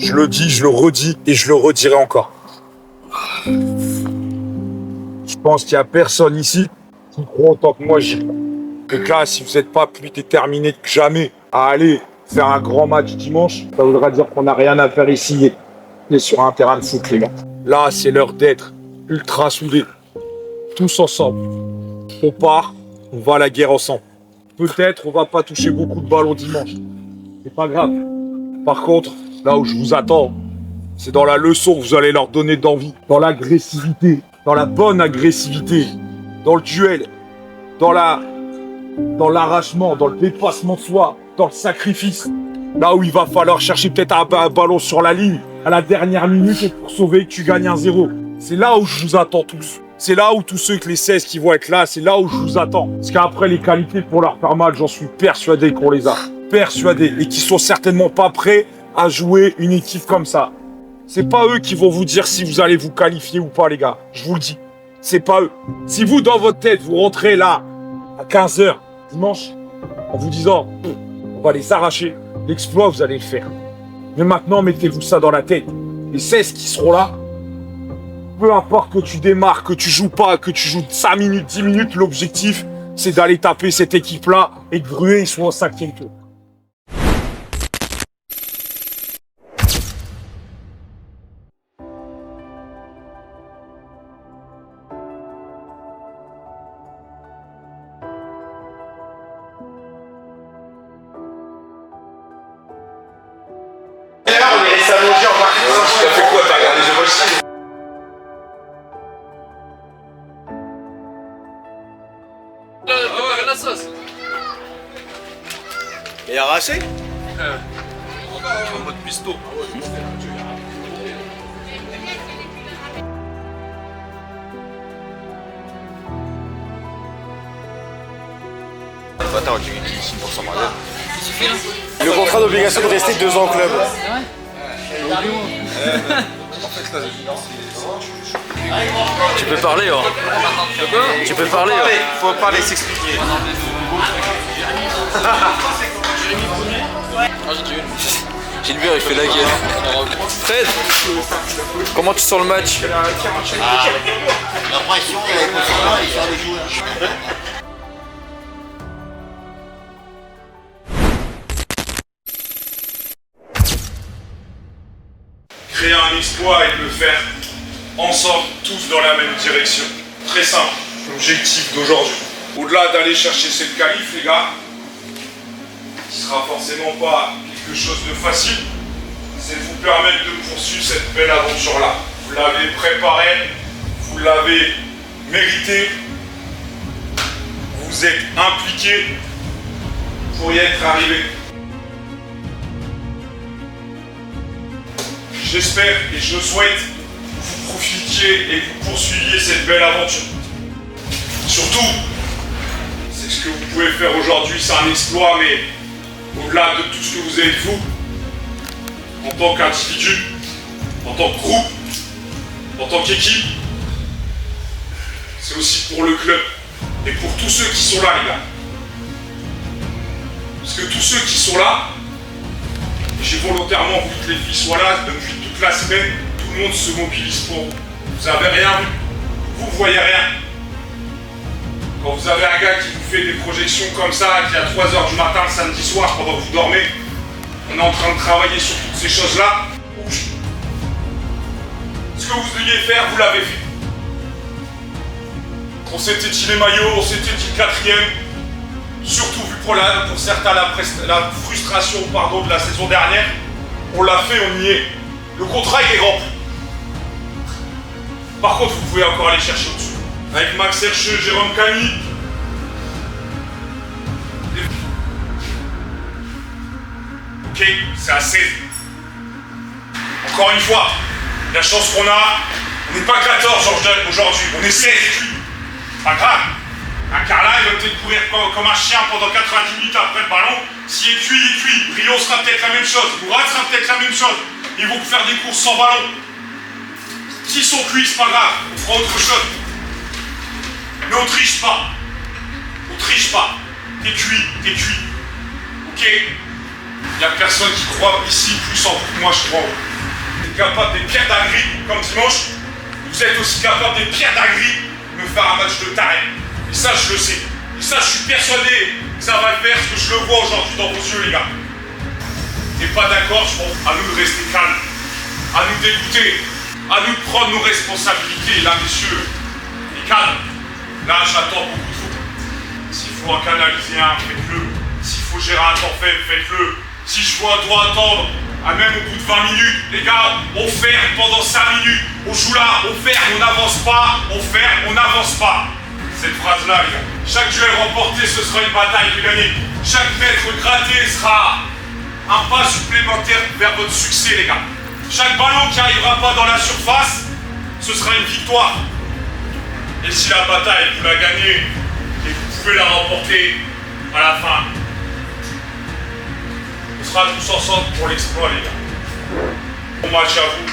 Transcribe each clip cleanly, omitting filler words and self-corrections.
Je le dis, je le redis et je le redirai encore. Je pense qu'il n'y a personne ici qui croit autant que moi j'y crois. Et que là, si vous n'êtes pas plus déterminé que jamais à aller faire un grand match dimanche, ça voudra dire qu'on n'a rien à faire ici et sur un terrain de foot, les gars. Là, c'est l'heure d'être ultra soudés, tous ensemble. On part, on va à la guerre ensemble. Peut-être on va pas toucher beaucoup de ballons dimanche. C'est pas grave. Par contre, là où je vous attends, c'est dans la leçon que vous allez leur donner d'envie. Dans l'agressivité, dans la bonne agressivité, dans le duel, dans l'arrachement, dans le dépassement de soi, dans le sacrifice. Là où il va falloir chercher peut-être un ballon sur la ligne à la dernière minute pour sauver que tu gagnes 1-0. C'est là où je vous attends tous. C'est là où tous ceux que les 16 qui vont être là, c'est là où je vous attends. Parce qu'après, les qualités pour leur faire mal, j'en suis persuadé qu'on les a. Persuadé. Et qui sont certainement pas prêts à jouer une équipe comme ça. C'est pas eux qui vont vous dire si vous allez vous qualifier ou pas, les gars. Je vous le dis. C'est pas eux. Si vous, dans votre tête, vous rentrez là, à 15h, dimanche, en vous disant, on va les arracher, l'exploit, vous allez le faire. Mais maintenant, mettez-vous ça dans la tête. Les 16 qui seront là, peu importe que tu démarres, que tu joues pas, que tu joues 5 minutes, 10 minutes, l'objectif, c'est d'aller taper cette équipe-là et que Gruet soit au 5e tour. La sauce. Et arraché En mode pisto. Attends, qui signe pour son mariage. Le contrat d'obligation de rester 2 ans au club. Tu peux parler, hein. Tu peux parler, hein. Faut parler, s'expliquer. Gilbert, il fait la guerre. Fred, comment tu sens le match? La pression, il y a les concernants, il y a les joueurs. Créer un exploit et le faire ensemble, tous dans la même direction. Très simple, l'objectif d'aujourd'hui. Au-delà d'aller chercher cette qualif, les gars, qui sera forcément pas quelque chose de facile, c'est de vous permettre de poursuivre cette belle aventure-là. Vous l'avez préparée, vous l'avez méritée, vous êtes impliqués pour y être arrivé. J'espère et je souhaite que vous profitiez et que vous poursuiviez cette belle aventure. Surtout, c'est ce que vous pouvez faire aujourd'hui, c'est un exploit, mais au-delà de tout ce que vous êtes vous, en tant qu'individu, en tant que groupe, en tant qu'équipe, c'est aussi pour le club et pour tous ceux qui sont là, les gars. Parce que tous ceux qui sont là, j'ai volontairement voulu que les filles soient là depuis toute la semaine, tout le monde se mobilise pour vous. Vous avez rien vu, vous voyez rien. Quand vous avez un gars qui vous fait des projections comme ça, qui est à 3h du matin le samedi soir pendant que vous dormez, on est en train de travailler sur toutes ces choses-là. Ce que vous deviez faire, vous l'avez fait. On s'était dit les maillots, on s'était dit le 4e. Surtout vu pour certains la frustration de la saison dernière. On l'a fait, on y est. Le contrat il est rempli. Par contre, vous pouvez encore aller chercher au-dessus. Avec Max Hercheux, Jérôme Camille. Ok, c'est assez. Encore une fois, la chance qu'on a, on n'est pas 14 aujourd'hui, on est 16 culs. Pas grave. Un Carla, il va peut-être courir comme un chien pendant 90 minutes après le ballon. S'il est cuit, il est cuit. Brio sera peut-être la même chose. Mourad sera peut-être la même chose. Ils vont faire des courses sans ballon. S'ils sont cuits, c'est pas grave. On fera autre chose. Mais on triche pas. On triche pas. T'es cuit, t'es cuit. Ok? Il n'y a personne qui croit ici plus en vous que moi je crois. capable des pires dingueries, comme dimanche, vous êtes aussi capable des pires dingueries de me faire un match de taré. Et ça, je le sais. Et ça, je suis persuadé que ça va le faire, parce que je le vois aujourd'hui dans vos yeux, les gars. T'es pas d'accord, je pense, à nous de rester calmes, à nous d'écouter, à nous de prendre nos responsabilités, là, messieurs. Et calme. Là, j'attends beaucoup de vous. S'il faut en canaliser un, faites-le. S'il faut gérer un temps faible, faites-le. Si je dois attendre, même au bout de 20 minutes, les gars, on ferme pendant 5 minutes. On joue là, on ferme, on n'avance pas. On ferme, on n'avance pas. Cette phrase-là, les gars. Chaque duel remporté, ce sera une bataille de gagner. Chaque mètre gratté sera un pas supplémentaire vers votre succès, les gars. Chaque ballon qui n'arrivera pas dans la surface, ce sera une victoire. Et si la bataille, vous la gagnez, et vous pouvez la remporter à la fin, on sera tous ensemble pour l'exploit, les gars. Bon match à vous.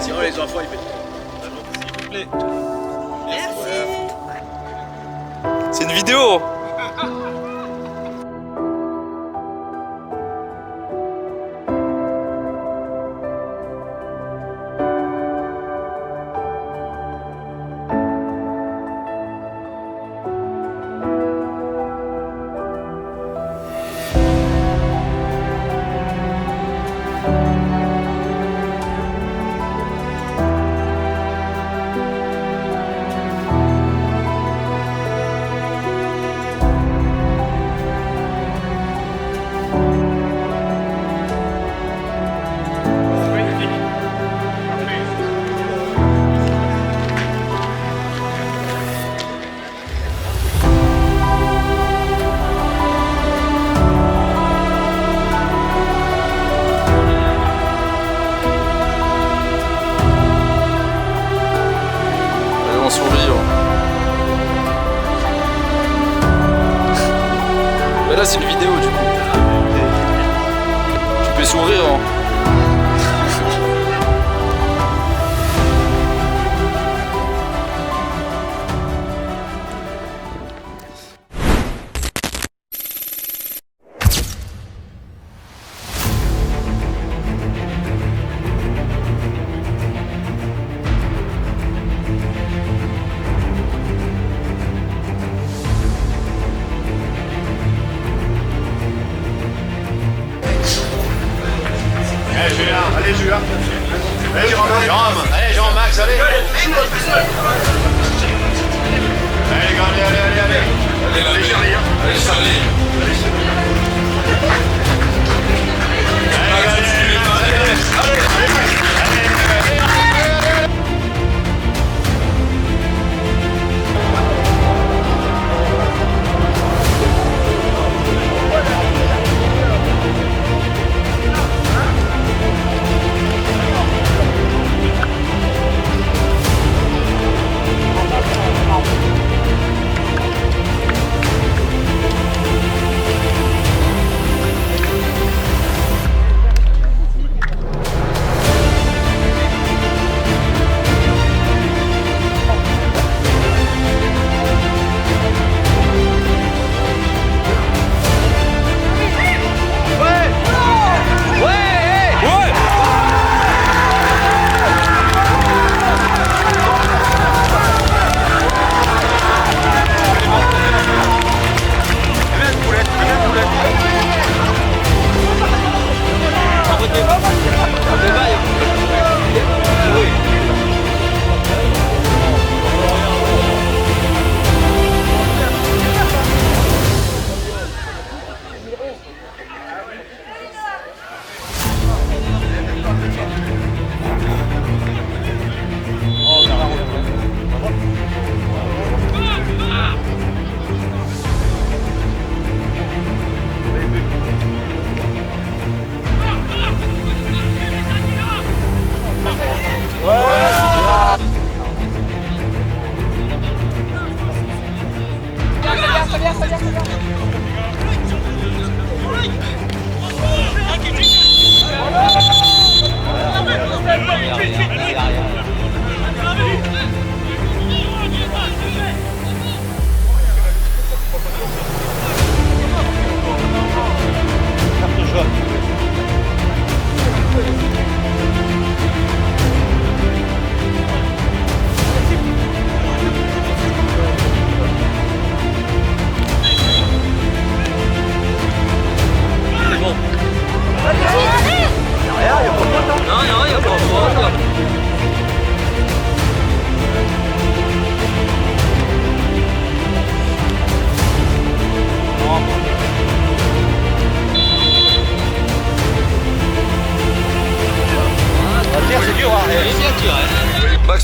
Sinon les enfants ils mettent. S'il vous plaît. C'est une vidéo. Survivre. Mais là c'est une vidéo du coup. Tu peux sourire hein. Allez Julien. Allez Jérôme. Allez Jean-Max, allez. Allez les gars, allez. Allez Charlie. Allez Charlie.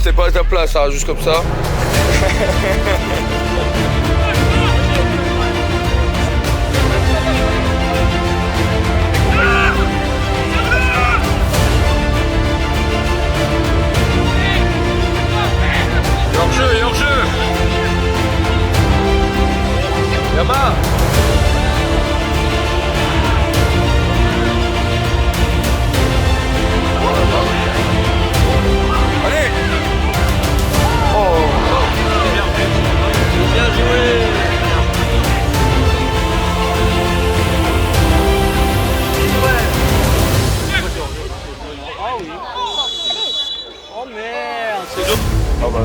c'était pas à ta place, hein, juste comme ça. Hors-jeu, hors-jeu. Yama. Allez. Oh. Bien joué. Oh merde, c'est Ah bah.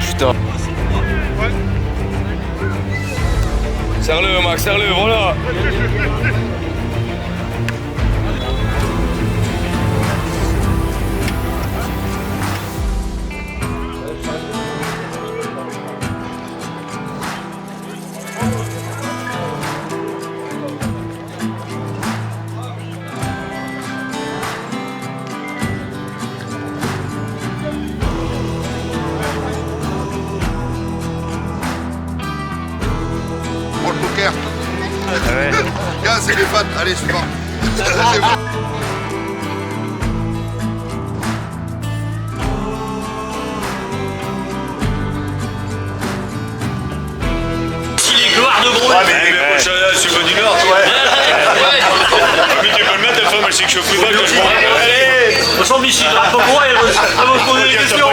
Putain. Serre-le, Max, serre-le, voilà. Pour le poker. Gars, c'est les fans. Allez, suivant. C'est bon. Ouais, mais je suis pas du Nord, toi. Mais tu peux le mettre, la femme, elle sait que je suis au football. Allez, On ressemble ici, à pourquoi elle va me poser des questions.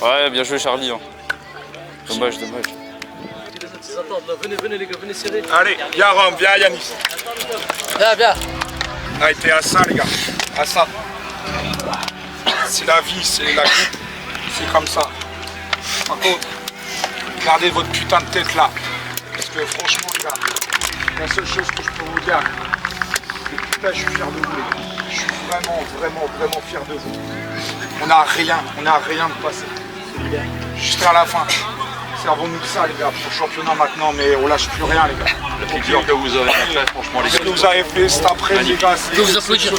Ouais, bien joué Charlie. Hein. Dommage. Venez les gars, venez serrer. Allez, viens Rome, viens Yanis. Viens. Allez, t'es à ça les gars, à ça. C'est la vie, c'est la coupe, c'est comme ça. Par contre, gardez votre putain de tête là. Parce que franchement les gars, la seule chose que je peux vous dire, c'est que putain je suis fier de vous les gars. Je suis vraiment fier de vous. On n'a rien de passé. Jusqu'à la fin. Servons-nous de ça les gars, pour le championnat maintenant, mais on lâche plus rien les gars. Le dur que vous avez fait, franchement, les Ce gars. que vous avez fait cet après les gars, c'est... Je peux vous applaudir. Ouais,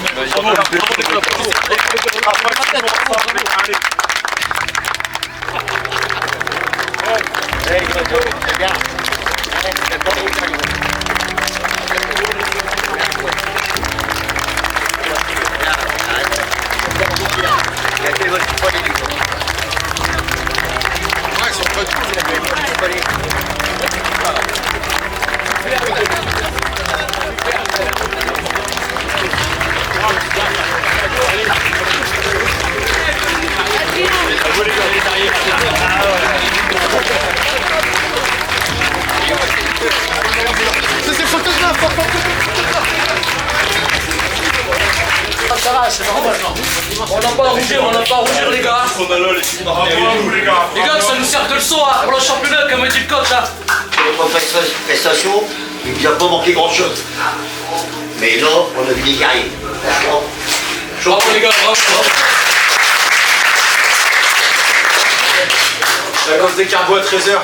ils sont pas Ça va, c'est normal. On n'a pas à rougir, les gars. Les gars, ça nous sert de leçon pour le championnat, comme dit le coach. Notre prestation, il ne nous a pas manqué grand-chose. Mais là, on a vu des guerriers. Franchement, Bravo les gars, bravo. La danse des carbois à 13h.